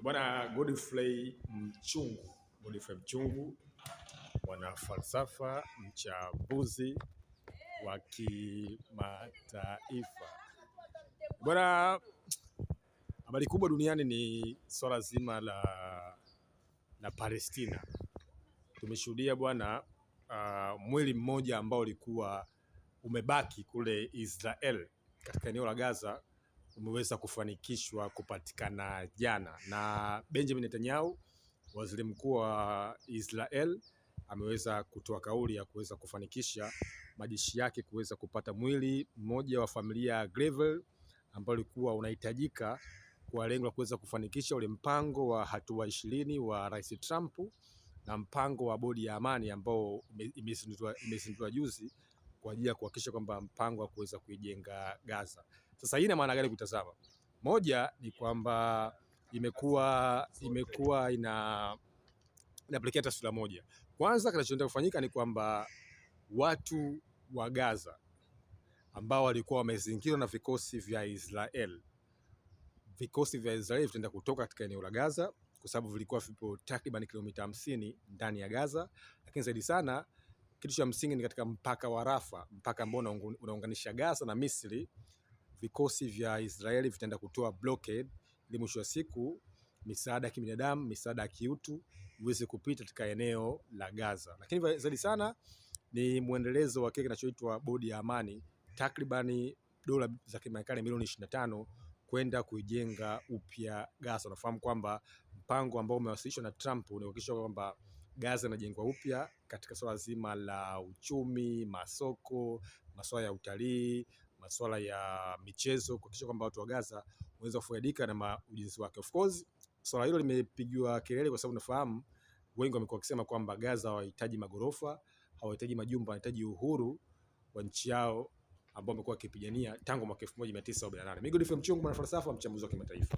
Bwana Godfrey Mchungu, mwana falsafa, mchambuzi wa kimataifa. Bwana, habari kubwa duniani ni swala zima la Palestina. Tumeshuhudia bwana, mwili mmoja ambao ulikuwa umebaki kule Israel katika eneo la Gaza umeweza kufanikishwa kupatikana jana, na Benjamin Netanyahu, waziri mkuu wa Israel, ameweza kutoa kauli ya kuweza kufanikisha majeshi yake kuweza kupata mwili mmoja wa familia ya Gravel ambao ulikuwa unahitajika kwa lengo la kuweza kufanikisha ule mpango wa hatua 20 wa Rais Trump na mpango wa bodi ya amani ambao imezinduliwa juzi kwa ajili ya kuhakikisha kwamba mpango wa kuweza kuijenga Gaza. Sasa hii ina maana gani kutazama? Moja ni kwamba imekuwa inapelekea taswira moja. Kwanza, kinachoenda kufanyika ni kwamba watu wa Gaza ambao walikuwa wamezingirwa na vikosi vya Israel vitaenda kutoka katika eneo la Gaza kwa sababu vilikuwa vipo takriban kilomita 50 ndani ya Gaza, lakini zaidi sana kitu cha msingi ni katika mpaka wa Rafah, mpaka ambao unaunganisha Gaza na Misri. Vikosi vya Israeli vitaenda kutoa blockade ili mwisho wa siku misaada ya kibinadamu, misaada ya kiutu iweze kupita katika eneo la Gaza. Lakini zaidi sana ni muendelezo wa kile kinachoitwa bodi ya amani, takribani dola za Kimarekani milioni 25 kwenda kuijenga upya Gaza. Unafahamu kwamba mpango ambao umewasilishwa na Trump unahakikisha kwamba Gaza inajengwa upya katika swala zima la uchumi, masoko, masuala ya utalii, masuala ya michezo, kuhakikisha kwamba watu wa Gaza waweza kufaidika na ujenzi wake. Of course, swala hilo limepigiwa kelele kwa sababu unafahamu wengi wamekuwa wakisema kwamba Gaza hawahitaji magorofa, hawahitaji majumba, wanahitaji uhuru wa nchi yao ambao wamekuwa wakipigania tangu mwaka 1948. Mimi Godfrey Mchungu, mwana falsafa, mchambuzi wa kimataifa.